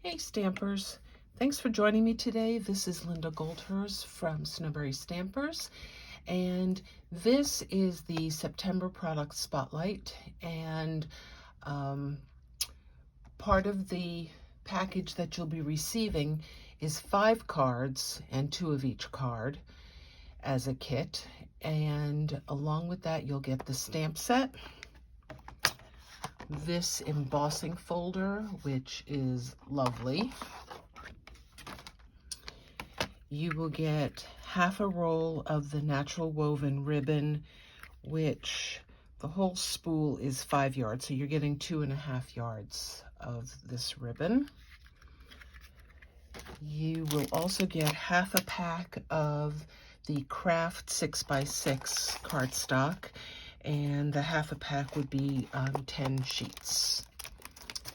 Hey Stampers, thanks for joining me today. This is Linda Goldhurst from Snowberry Stampers, and this is the September product spotlight, and part of the package that you'll be receiving is 5 cards and 2 of each card as a kit, and along with that you'll get the stamp set, this embossing folder, which is lovely. You will get half a roll of the natural woven ribbon, which the whole spool is 5 yards, so you're getting 2.5 yards of this ribbon. You will also get half a pack of the Craft 6x6 cardstock, and the half a pack would be 10 sheets.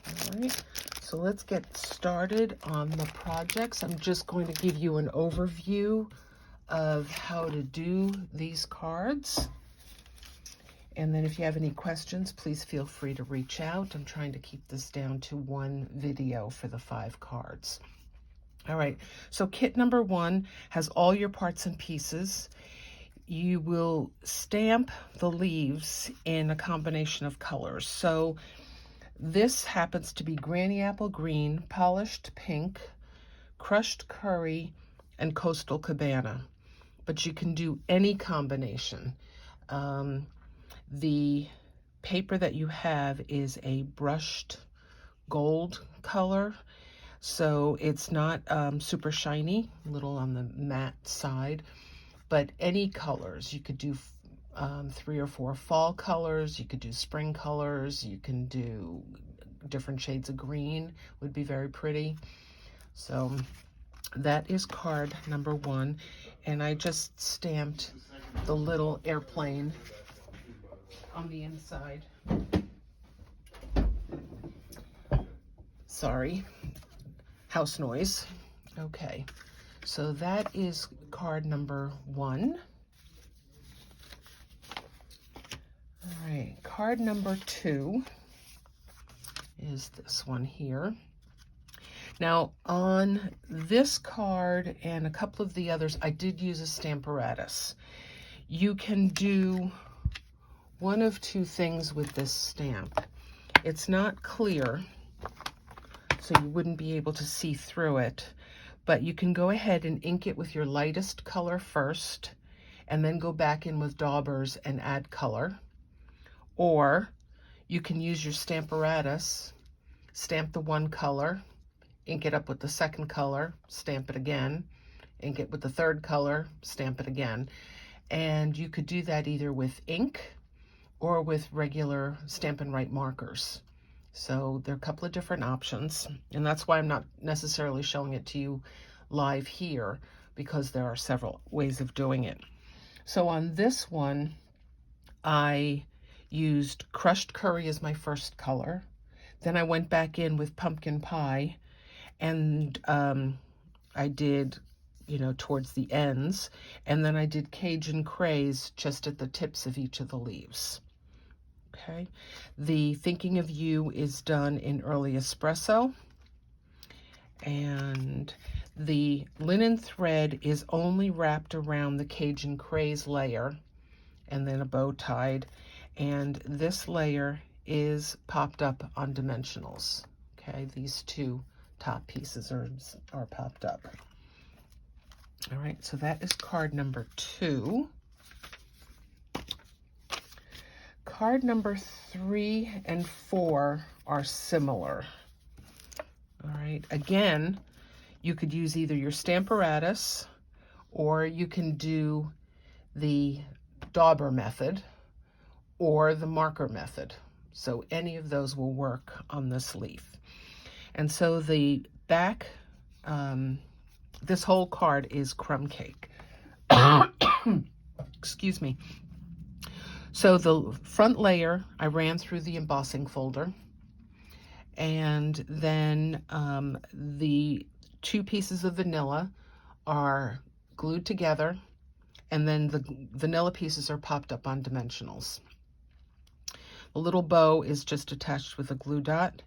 All right, so let's get started on the projects. I'm just going to give you an overview of how to do these cards. And then if you have any questions, please feel free to reach out. I'm trying to keep this down to 1 video for the 5 cards. All right, so kit number 1 has all your parts and pieces. You will stamp the leaves in a combination of colors. So this happens to be Granny Apple Green, Polished Pink, Crushed Curry, and Coastal Cabana. But you can do any combination. The paper that you have is a brushed gold color, so it's not super shiny, a little on the matte side, but any colors. You could do 3 or 4 fall colors, you could do spring colors, you can do different shades of green, would be very pretty. So that is card number 1, and I just stamped the little airplane on the inside. Sorry, house noise. Okay, so that is card number 1. All right, card number 2 is this one here. Now on this card and a couple of the others, I did use a Stamparatus. You can do one of 2 things with this stamp. It's not clear, so you wouldn't be able to see through it, but you can go ahead and ink it with your lightest color first, and then go back in with daubers and add color. Or you can use your Stamparatus, stamp the 1 color, ink it up with the 2nd color, stamp it again, ink it with the 3rd color, stamp it again. And you could do that either with ink or with regular Stampin' Write markers. So there are a couple of different options, and that's why I'm not necessarily showing it to you live here, because there are several ways of doing it. So on this one, I used Crushed Curry as my first color. Then I went back in with Pumpkin Pie, and I did, towards the ends, and then I did Cajun Craze just at the tips of each of the leaves. Okay, the Thinking of You is done in Early Espresso, and the linen thread is only wrapped around the Cajun Craze layer and then a bow tied, and this layer is popped up on dimensionals. Okay, these 2 top pieces are popped up. All right, so that is card number 2. Card number 3 and 4 are similar. All right, again, you could use either your Stamparatus, or you can do the dauber method or the marker method. So any of those will work on this leaf. And so the back, this whole card is crumb cake. Excuse me. So the front layer, I ran through the embossing folder, and then the 2 pieces of vanilla are glued together, and then the vanilla pieces are popped up on dimensionals. The little bow is just attached with a glue dot.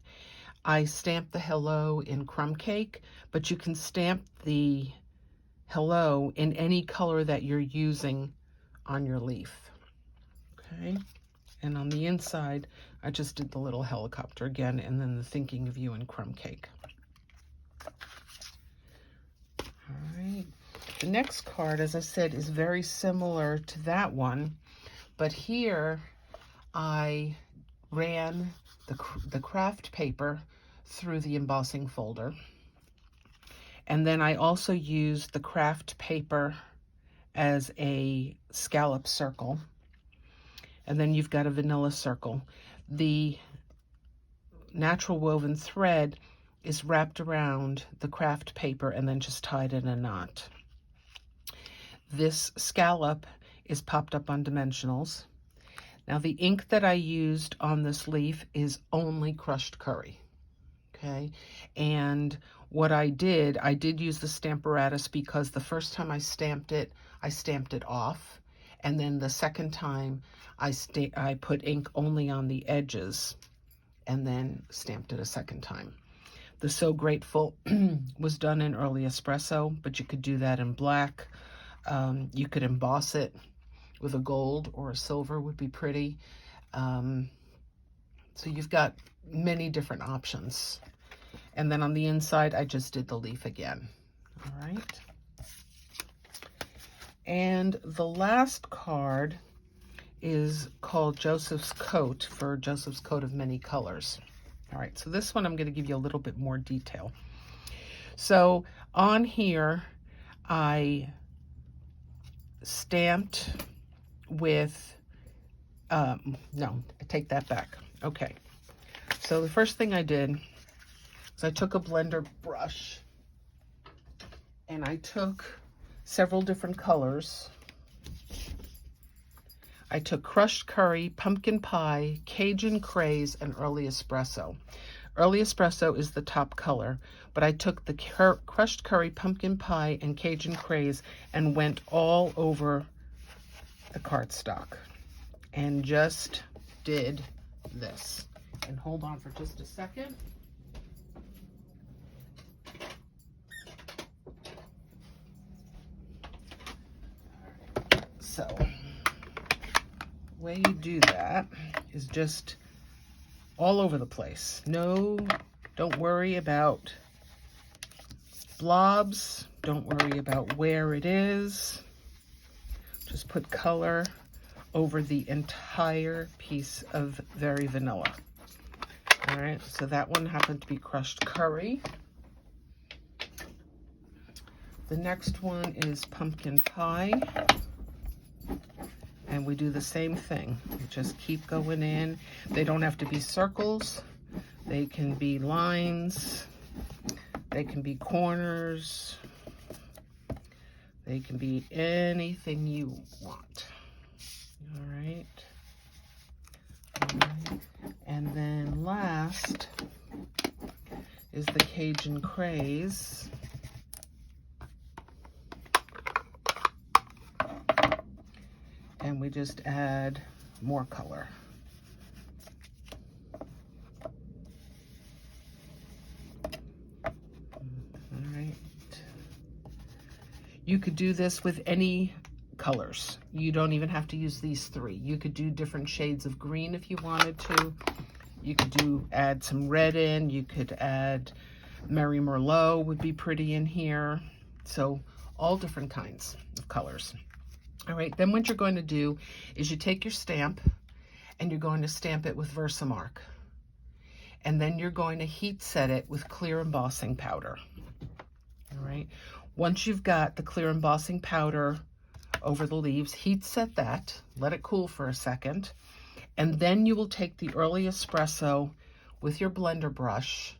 I stamped the hello in crumb cake, but you can stamp the hello in any color that you're using on your leaf. Okay, and on the inside, I just did the little helicopter again, and then the thinking of you in crumb cake. All right, the next card, as I said, is very similar to that one, but here I ran the craft paper through the embossing folder. And then I also used the craft paper as a scallop circle. And then you've got a vanilla circle. The natural woven thread is wrapped around the craft paper and then just tied in a knot. This scallop is popped up on dimensionals. Now the ink that I used on this leaf is only crushed curry, okay? And what I did use the Stamparatus because the first time I stamped it off. And then the second time I put ink only on the edges and then stamped it a second time. The So Grateful was done in early espresso, but you could do that in black. You could emboss it with a gold or a silver would be pretty. So you've got many different options. And then on the inside, I just did the leaf again. All right. And the last card is called Joseph's Coat, for Joseph's Coat of Many Colors. All right, so this one I'm going to give you a little bit more detail. So on here, I stamped with, no, I take that back. Okay, so the first thing I did is I took a blender brush and I took several different colors. I took crushed curry, pumpkin pie, Cajun craze, and early espresso. Early espresso is the top color, but I took the crushed curry, pumpkin pie, and Cajun craze and went all over the cardstock and just did this. And hold on for just a second. So, the way you do that is just all over the place. No, don't worry about blobs. Don't worry about where it is. Just put color over the entire piece of Very Vanilla. All right, so that one happened to be crushed curry. The next one is pumpkin pie. And we do the same thing. We just keep going in. They don't have to be circles. They can be lines. They can be corners. They can be anything you want. All right. And then last is the Cajun craze. And we just add more color. All right. You could do this with any colors. You don't even have to use these three. You could do different shades of green if you wanted to. You could add some red in. You could add Merry Merlot would be pretty in here. So all different kinds of colors. All right, then what you're going to do is you take your stamp and you're going to stamp it with Versamark. And then you're going to heat set it with clear embossing powder. All right, once you've got the clear embossing powder over the leaves, heat set that, let it cool for a second, and then you will take the early espresso with your blender brush.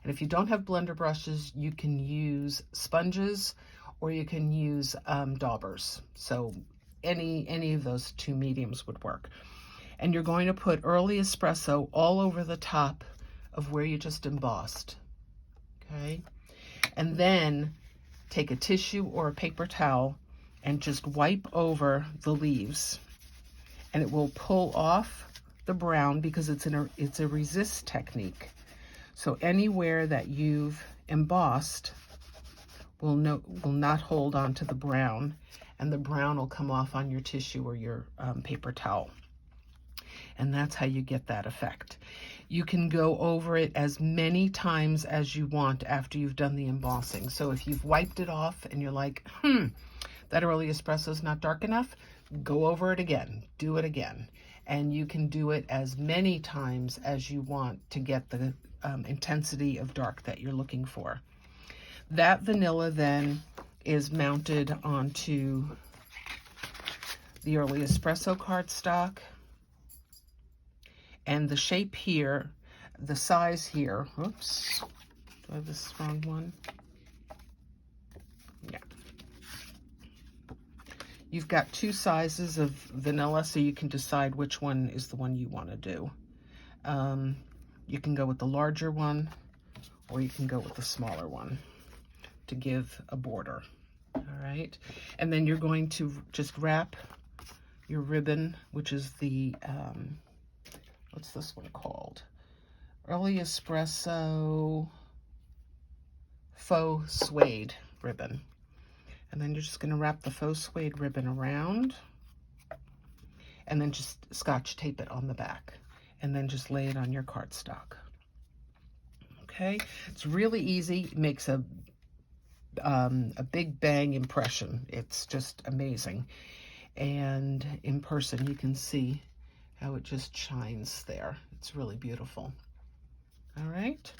And if you don't have blender brushes, you can use sponges or you can use daubers. So any of those two mediums would work. And you're going to put early espresso all over the top of where you just embossed, okay? And then take a tissue or a paper towel and just wipe over the leaves. And it will pull off the brown because it's a resist technique. So anywhere that you've embossed will not hold on to the brown, and the brown will come off on your tissue or your paper towel. And that's how you get that effect. You can go over it as many times as you want after you've done the embossing. So if you've wiped it off and you're like, that early espresso is not dark enough, go over it again, do it again. And you can do it as many times as you want to get the intensity of dark that you're looking for. That vanilla then is mounted onto the early espresso cardstock. And the shape here, the size here, oops, do I have this wrong one? Yeah. You've got two sizes of vanilla, so you can decide which one is the one you want to do. You can go with the larger one, or you can go with the smaller one to give a border. All right. And then you're going to just wrap your ribbon, which is the, what's this one called? Early Espresso Faux Suede ribbon. And then you're just going to wrap the faux suede ribbon around and then just Scotch tape it on the back and then just lay it on your cardstock. Okay, it's really easy. It makes a big bang impression. It's just amazing. And in person, you can see how it just shines there. It's really beautiful. All right.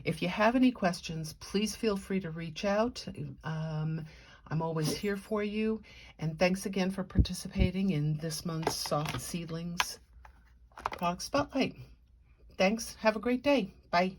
If you have any questions, please feel free to reach out. I'm always here for you. And thanks again for participating in this month's Soft Seedlings Product Spotlight. Thanks. Have a great day. Bye.